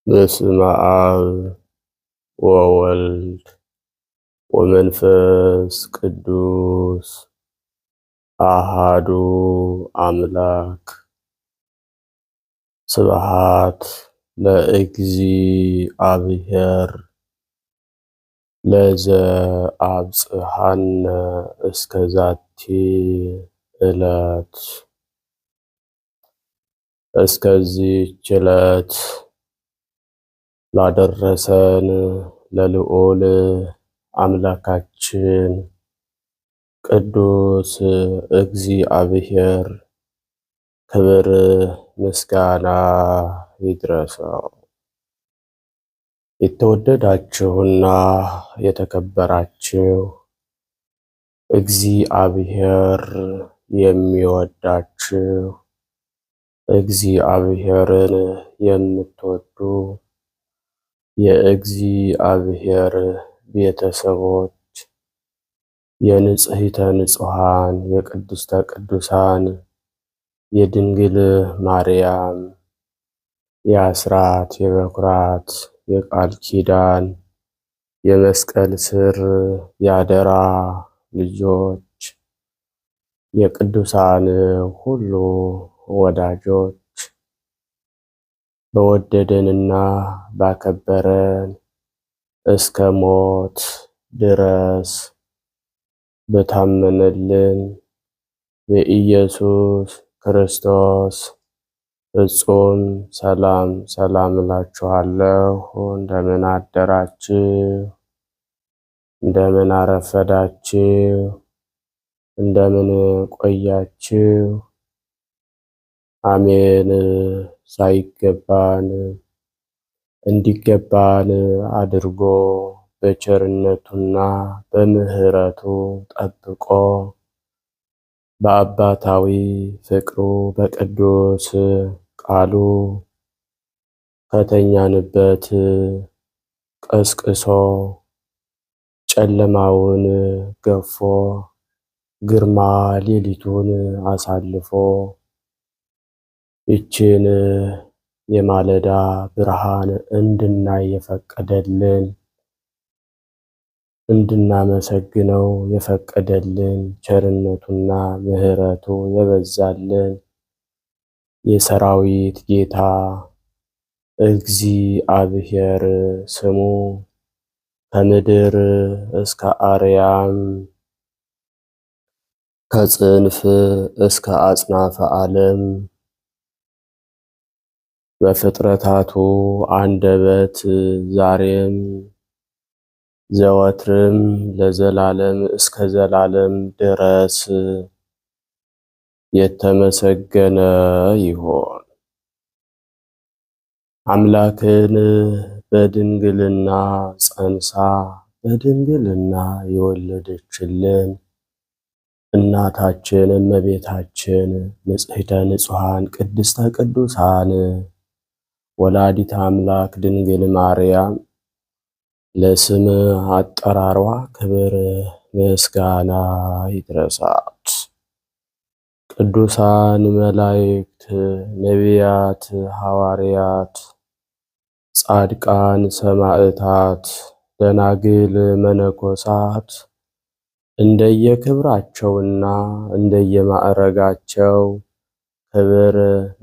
በስመ አብ ወወልድ ወመንፈስ ቅዱስ አሃዱ አምላክ። ስብሐት ለእግዚአብሔር ለዘአብጽሐነ እስከዛቲ ዕለት። እስከዚህች ዕለት ላደረሰን ለልዑል አምላካችን ቅዱስ እግዚአብሔር ክብር ምስጋና ይድረሰው። የተወደዳችሁና የተከበራችሁ እግዚአብሔር የሚወዳችሁ እግዚአብሔርን የምትወዱ የእግዚአብሔር ቤተሰቦች የንጽሕተ ንጹሐን የቅድስተ ቅዱሳን የድንግል ማርያም የአስራት የበኩራት የቃል ኪዳን የመስቀል ስር የአደራ ልጆች የቅዱሳን ሁሉ ወዳጆች በወደደንና ባከበረን እስከ ሞት ድረስ በታመነልን በኢየሱስ ክርስቶስ ፍጹም ሰላም ሰላም እላችኋለሁ። እንደምን አደራችሁ? እንደምን አረፈዳችሁ? እንደምን ቆያችሁ? አሜን። ሳይገባን እንዲገባን አድርጎ በቸርነቱና በምሕረቱ ጠብቆ በአባታዊ ፍቅሩ በቅዱስ ቃሉ ከተኛንበት ቀስቅሶ ጨለማውን ገፎ ግርማ ሌሊቱን አሳልፎ ይችን የማለዳ ብርሃን እንድናይ የፈቀደልን እንድናመሰግነው የፈቀደልን ቸርነቱና ምሕረቱ የበዛልን የሰራዊት ጌታ እግዚአብሔር ስሙ ከምድር እስከ አርያም ከጽንፍ እስከ አጽናፈ ዓለም በፍጥረታቱ አንደበት ዛሬም ዘወትርም ለዘላለም እስከ ዘላለም ድረስ የተመሰገነ ይሁን። አምላክን በድንግልና ጸንሳ በድንግልና የወለደችልን እናታችን እመቤታችን ንጽሕተ ንጹሐን ቅድስተ ቅዱሳን ወላዲተ አምላክ ድንግል ማርያም ለስም አጠራሯ ክብር ምስጋና ይድረሳት። ቅዱሳን መላእክት፣ ነቢያት፣ ሐዋርያት፣ ጻድቃን፣ ሰማዕታት፣ ደናግል፣ መነኮሳት እንደየክብራቸውና እንደየማዕረጋቸው ክብር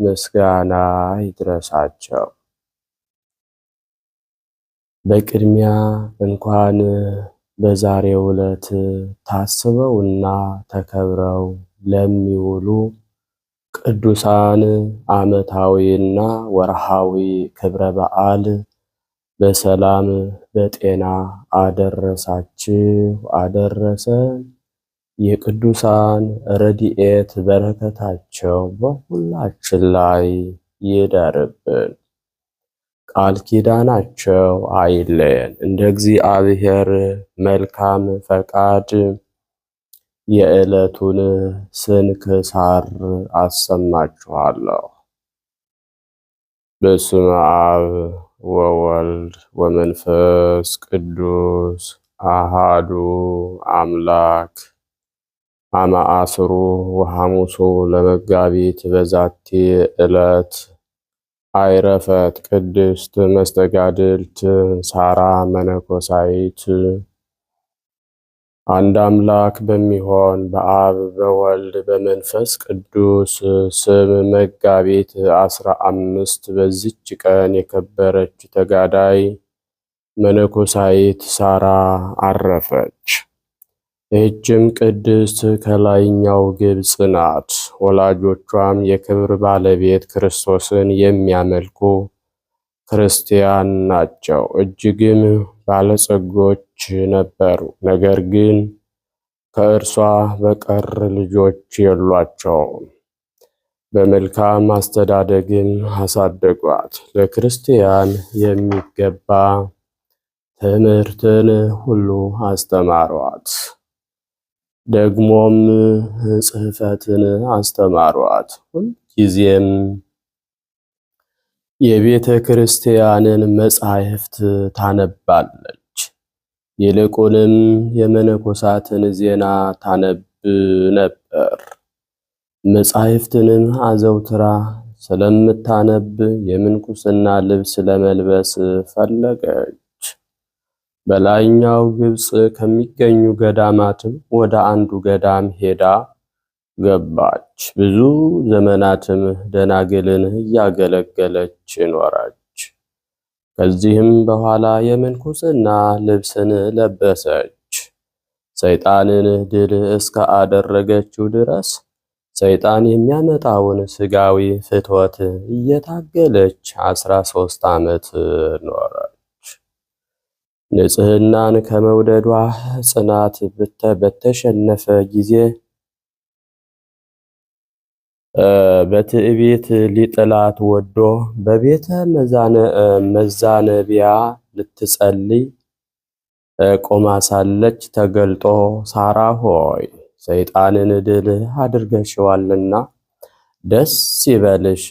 ምስጋና ይድረሳቸው። በቅድሚያ እንኳን በዛሬው ዕለት ታስበውና ተከብረው ለሚውሉ ቅዱሳን ዓመታዊና ወርሃዊ ክብረ በዓል በሰላም በጤና አደረሳችሁ አደረሰን። የቅዱሳን ረድኤት በረከታቸው በሁላችን ላይ ይደርብን። ቃል ኪዳናቸው አይለየን። እንደ እግዚአብሔር መልካም ፈቃድ የዕለቱን ስንክሳር አሰማችኋለሁ። በስመ አብ ወወልድ ወመንፈስ ቅዱስ አሃዱ አምላክ አመ አስሩ ወሐሙሱ ለመጋቢት በዛቲ ዕለት አይረፈት ቅድስት መስተጋድልት ሳራ መነኮሳይት። አንድ አምላክ በሚሆን በአብ በወልድ በመንፈስ ቅዱስ ስም መጋቢት 15 በዚች ቀን የከበረች ተጋዳይ መነኮሳይት ሳራ አረፈች። ይህችም ቅድስት ከላይኛው ግብፅ ናት። ወላጆቿም የክብር ባለቤት ክርስቶስን የሚያመልኩ ክርስቲያን ናቸው። እጅግም ባለጸጎች ነበሩ። ነገር ግን ከእርሷ በቀር ልጆች የሏቸውም። በመልካም አስተዳደግም አሳደጓት። ለክርስቲያን የሚገባ ትምህርትን ሁሉ አስተማሯት። ደግሞም ጽሕፈትን አስተማሯት። ሁልጊዜም የቤተ ክርስቲያንን መጻሕፍት ታነባለች። ይልቁንም የመነኮሳትን ዜና ታነብ ነበር። መጻሕፍትንም አዘውትራ ስለምታነብ የምንኩስና ልብስ ለመልበስ ፈለገች። በላይኛው ግብፅ ከሚገኙ ገዳማትም ወደ አንዱ ገዳም ሄዳ ገባች። ብዙ ዘመናትም ደናግልን እያገለገለች ኖረች። ከዚህም በኋላ የምንኩስና ልብስን ለበሰች። ሰይጣንን ድል እስከ አደረገችው ድረስ ሰይጣን የሚያመጣውን ሥጋዊ ፍትወት እየታገለች 13 ዓመት ኖረች። ንጽሕናን ከመውደዷ ጽናት በተሸነፈ ጊዜ በትዕቢት ሊጥላት ወዶ በቤተ መዛነቢያ ልትጸልይ ቆማ ሳለች ተገልጦ ሳራ ሆይ ሰይጣንን ድል አድርገሽዋልና ደስ ይበልሽ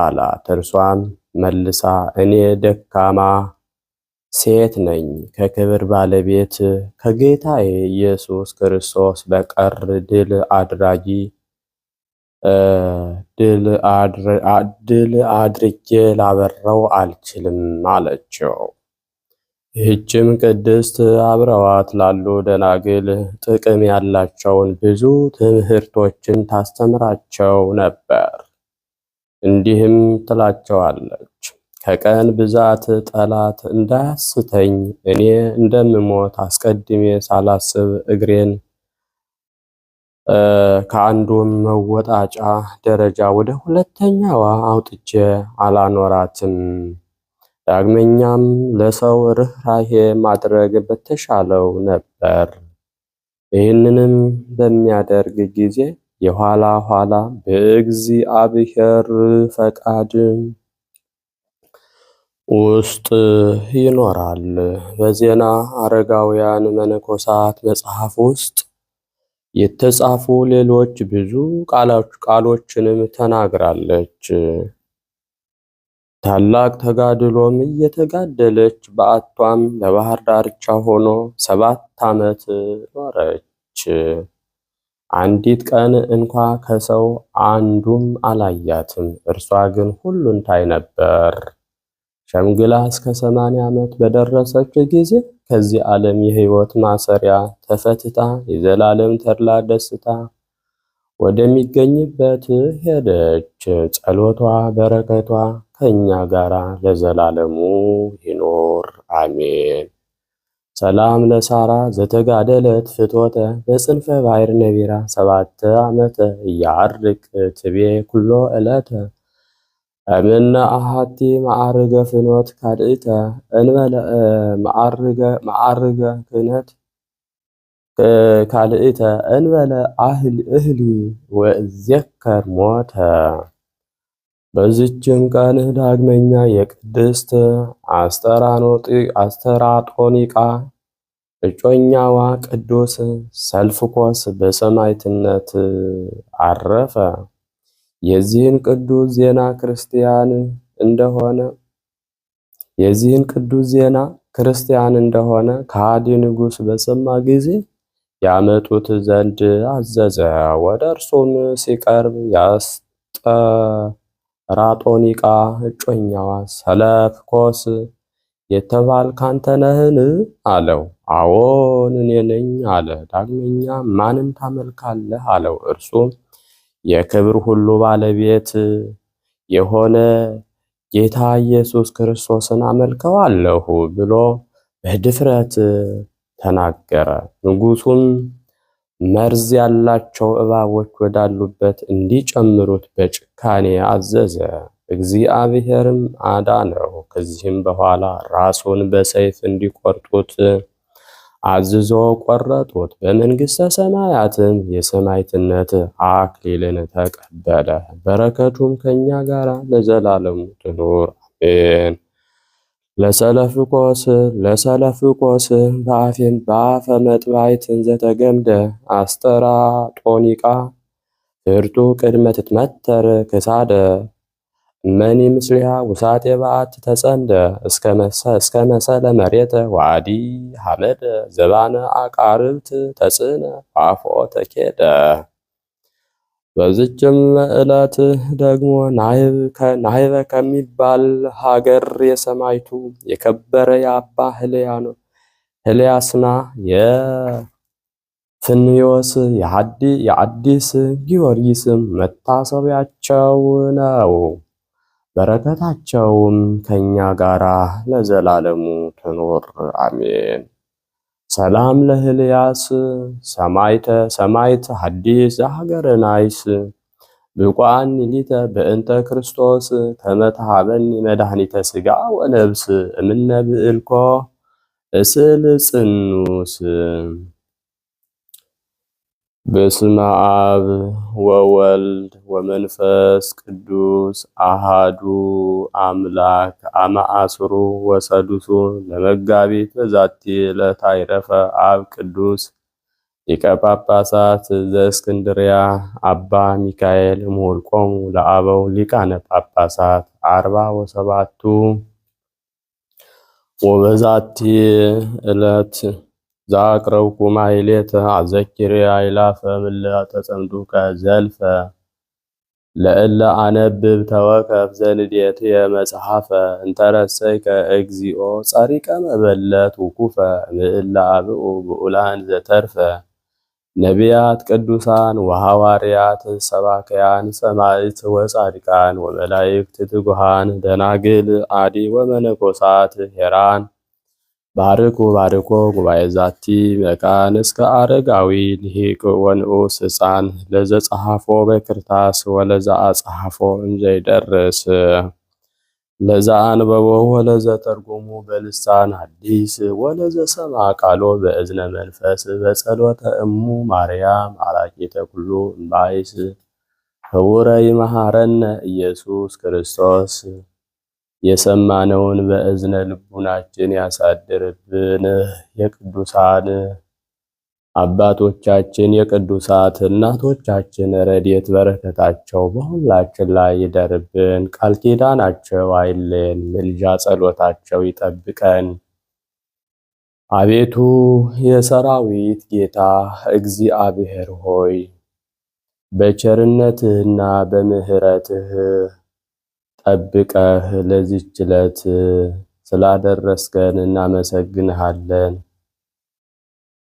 አላት። እርሷም መልሳ እኔ ደካማ ሴት ነኝ፣ ከክብር ባለቤት ከጌታዬ ኢየሱስ ክርስቶስ በቀር ድል አድርጌ ላበረው አልችልም አለችው። ይህችም ቅድስት አብረዋት ላሉ ደናግል ጥቅም ያላቸውን ብዙ ትምህርቶችን ታስተምራቸው ነበር። እንዲህም ትላቸዋለች፣ ከቀን ብዛት ጠላት እንዳያስተኝ እኔ እንደምሞት አስቀድሜ ሳላስብ እግሬን ከአንዱም መወጣጫ ደረጃ ወደ ሁለተኛዋ አውጥቼ አላኖራትም። ዳግመኛም ለሰው ርኅራኄ ማድረግ በተሻለው ነበር። ይህንንም በሚያደርግ ጊዜ የኋላ ኋላ በእግዚአብሔር ፈቃድ ውስጥ ይኖራል። በዜና አረጋውያን መነኮሳት መጽሐፍ ውስጥ የተጻፉ ሌሎች ብዙ ቃሎችንም ተናግራለች። ታላቅ ተጋድሎም እየተጋደለች በዓቷም በባህር ዳርቻ ሆኖ 7 ዓመት ኖረች። አንዲት ቀን እንኳ ከሰው አንዱም አላያትም። እርሷ ግን ሁሉን ታይ ነበር። ሸምግላ እስከ 80 ዓመት በደረሰች ጊዜ ከዚህ ዓለም የሕይወት ማሰሪያ ተፈትታ የዘላለም ተድላ ደስታ ወደሚገኝበት ሄደች። ጸሎቷ በረከቷ ከእኛ ጋር ለዘላለሙ ይኖር አሜን። ሰላም ለሳራ ዘተጋደለት ፍትወተ በጽንፈ ባሕር ነቢራ 7 ዓመተ እያርቅ ትቤ ኩሎ ዕለተ እምነ አሐቲ ማዕርገ ፍኖት ካልእተ እንበለ ማዕርገ ክህነት ካልእተ እንበለ እህሊ ወእዜከር ሞተ። በዚችም ቀን ዳግመኛ የቅድስት አስተራጦኒቃ እጮኛዋ ቅዱስ ሰልፍኮስ በሰማዕትነት አረፈ። የዚህን ቅዱስ ዜና ክርስቲያን እንደሆነ ከሃዲ ንጉሥ በሰማ ጊዜ ያመጡት ዘንድ አዘዘ። ወደ እርሱም ሲቀርብ ራጦኒቃ እጮኛዋ ሰለፍኮስ የተባልክ አንተ ነህን? አለው። አዎን እኔ ነኝ አለ። ዳግመኛ ማንን ታመልካለህ? አለው። እርሱም የክብር ሁሉ ባለቤት የሆነ ጌታ ኢየሱስ ክርስቶስን አመልከዋለሁ ብሎ በድፍረት ተናገረ። ንጉሡም መርዝ ያላቸው እባቦች ወዳሉበት እንዲጨምሩት በጭካኔ አዘዘ። እግዚአብሔርም አዳነው። ከዚህም በኋላ ራሱን በሰይፍ እንዲቆርጡት አዝዞ ቆረጡት። በመንግሥተ ሰማያትም የሰማዕትነት አክሊልን ተቀበለ። በረከቱም ከእኛ ጋር ለዘላለሙ ትኑር አሜን። ለሰለፍቆስ በአፈ መጥባይት ዘተገምደ አስጠራ ጦኒቃ ፍርጡ ቅድመ ትትመተር ክሳደ እመኒ ምስሊሃ ውሳጤ በዓት ተጸንደ እስከ መሰለ መሬተ ዋዲ ሐመደ ዘባነ አቃርብት ተጽነ አፎ ተኬደ። በዚችም ዕለት ደግሞ ናህበ ከሚባል ሀገር የሰማዕቱ የከበረ የአባ ሕልያስና የፍንዮስ የአዲስ ጊዮርጊስም መታሰቢያቸው ነው። በረከታቸውም ከእኛ ጋር ለዘላለሙ ትኖር አሜን። ሰላም ለሕልያስ ሰማዕት ሐዲስ ዘሀገረ ናይስ ብቋን ሊተ በእንተ ክርስቶስ ከመትሃበኒ መድኃኒተ ሥጋ ወነብስ እምነ ብዕልኮ እስል ጽኑስ። በስመ አብ ወወልድ ወመንፈስ ቅዱስ አሃዱ አምላክ አመ-ዐሥሩ ወሰዱሱ ለመጋቢት በዛቲ ዕለት አይረፈ አብ ቅዱስ ሊቀ ጳጳሳት ዘእስክንድርያ አባ ሚካኤል እምኆልቆሙ ለአበው ሊቃነ ጳጳሳት 47ቱ። ወበዛቲ ዕለት ዘአቅረብኩ ማሕሌተ አዘኪሬ አእላፈ እምእለ ተጸምዱከ ዘልፈ ለእለ አነብብ ተወከፍ ዘንዴትየ መጽሐፈ እንተረሰይከ እግዚኦ ጸሪቀ መበለት ውኩፈ እምእለ አብኡ ብዑላን ዘተርፈ ነቢያት ቅዱሳን ወሐዋርያት ሰባክያን ሰማዕት ወጻድቃን ወመላእክት ትጉሃን ደናግል አዲ ወመነኮሳት ሄራን ባርኮ ጉባኤ ዛቲ መካን እስከ አረጋዊ ልሂቅ ወንዑስ ሕፃን ለዘጸሐፎ በክርታስ ወለዛ አጸሐፎ እንዘይደርስ ለዛ አንበቦ ወለዘ ተርጎሙ በልሳን ሐዲስ ወለዘ ሰማ ቃሎ በእዝነ መንፈስ በጸሎተ እሙ ማርያም አራቂተ ኩሉ እምባይስ ህውረ ይመሃረነ ኢየሱስ ክርስቶስ። የሰማነውን በእዝነ ልቡናችን ያሳድርብን። የቅዱሳን አባቶቻችን የቅዱሳት እናቶቻችን ረድኤት በረከታቸው በሁላችን ላይ ይደርብን። ቃል ኪዳናቸው አይለየን። ምልጃ ጸሎታቸው ይጠብቀን። አቤቱ የሰራዊት ጌታ እግዚአብሔር ሆይ በቸርነትህና በምሕረትህ ጠብቀህ ለዚህች ዕለት ስላደረስከን እናመሰግንሃለን።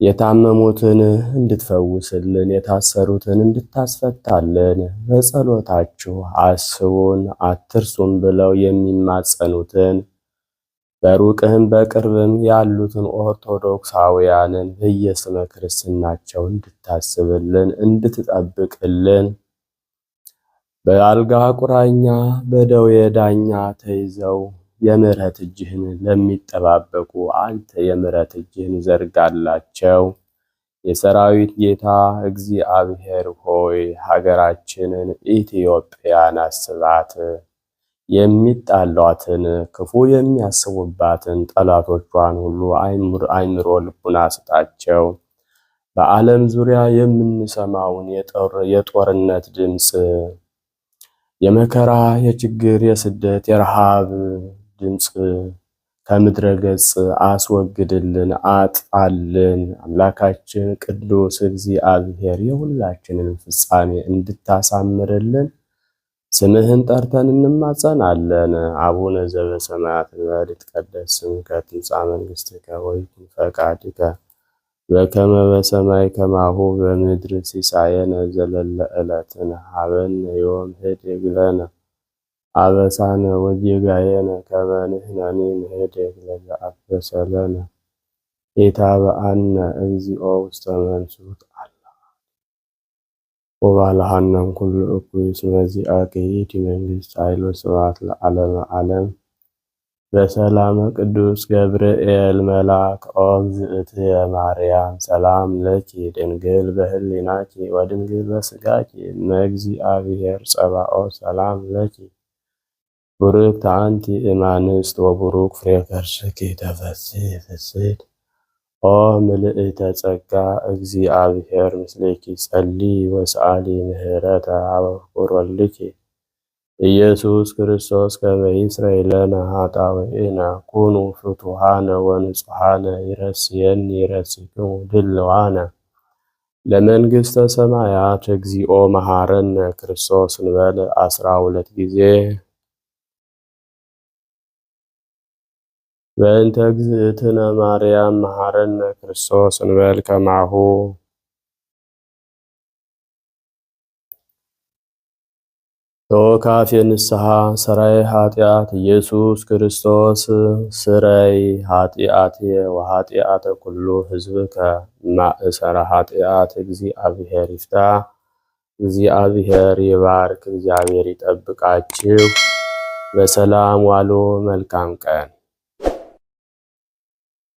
የታመሙትን እንድትፈውስልን፣ የታሰሩትን እንድታስፈታልን፣ በጸሎታችሁ አስቡን አትርሱን ብለው የሚማጸኑትን በሩቅህም በቅርብም ያሉትን ኦርቶዶክሳውያንን በየስመ ክርስትናቸው እንድታስብልን፣ እንድትጠብቅልን በአልጋ ቁራኛ በደዌ ዳኛ ተይዘው የምሕረት እጅህን ለሚጠባበቁ አንተ የምሕረት እጅህን ዘርጋላቸው። የሰራዊት ጌታ እግዚአብሔር ሆይ ሀገራችንን ኢትዮጵያን አስባት። የሚጣሏትን ክፉ የሚያስቡባትን ጠላቶቿን ሁሉ አይምሮ ልቡና ስጣቸው። በዓለም ዙሪያ የምንሰማውን የጦርነት ድምፅ፣ የመከራ፣ የችግር፣ የስደት፣ የረሃብ ድምፅ ከምድረ ገጽ አስወግድልን፣ አጥፋልን። አምላካችን ቅዱስ እግዚአብሔር የሁላችንን ፍጻሜ እንድታሳምርልን ስምህን ጠርተን እንማጸናለን። አቡነ ዘበሰማያት እንበል ይትቀደስ ስምከ ትምጻእ መንግሥትከ ወይኩን ፈቃድከ በከመ በሰማይ ከማሁ በምድር ሲሳየነ ዘለለ ዕለትነ ሀበነ ዮም ኅድግ ለነ አበሳነ ወጌጋየነ ከመ ንሕነኒ ንኅድግ ለዘአበሰ ለነ ኢታብአነ እግዚኦ ውስተ መንሱት ወባልሐናም ኩሉ እኩይ እስመ ዚአከ ይእቲ መንግሥት ኃይል ወስብሐት ለዓለመ ዓለም። በሰላመ ቅዱስ ገብርኤል መልአክ ኦ እግዝእትየ ማርያም ሰላም ለኪ ድንግል በህሊናኪ ወድንግል በስጋኪ እመ እግዚአብሔር ጸባኦት ሰላም ለኪ ቡርክት አንቲ እማንስት ወቡሩክ ፍሬ ከርሥኪ ተፈሥሒ ፍሥሕት ኦ ምልዕተ ጸጋ እግዚአብሔር ምስሌኪ ጸልዪ ወሰአሊ ምህረተ ኀበ ፍቁር ወልድኪ ኢየሱስ ክርስቶስ ከመ ይስረይ ለነ ኃጣውኢነ ኩኑ ፍቱሐነ ወንጹሐነ ይረስየኒ ይረስይክሙ ድልዋነ ለመንግሥተ ሰማያት እግዚኦ መሐረነ ክርስቶስ እንበል 12 ጊዜ። በእንተ እግዝእትነ ማርያም መሐረነ ክርስቶስ እንበል ከማሁ። ተወካፌ ንስሐ ሰራይ ኃጢአት ኢየሱስ ክርስቶስ ስረይ ኃጢአትየ ወኃጢአተ ኩሉ ሕዝብከ ማእሰረ ኃጢአት እግዚአብሔር ይፍታ። እግዚአብሔር ይባርክ፣ እግዚአብሔር ይጠብቃችሁ። በሰላም ዋሉ። መልካም ቀን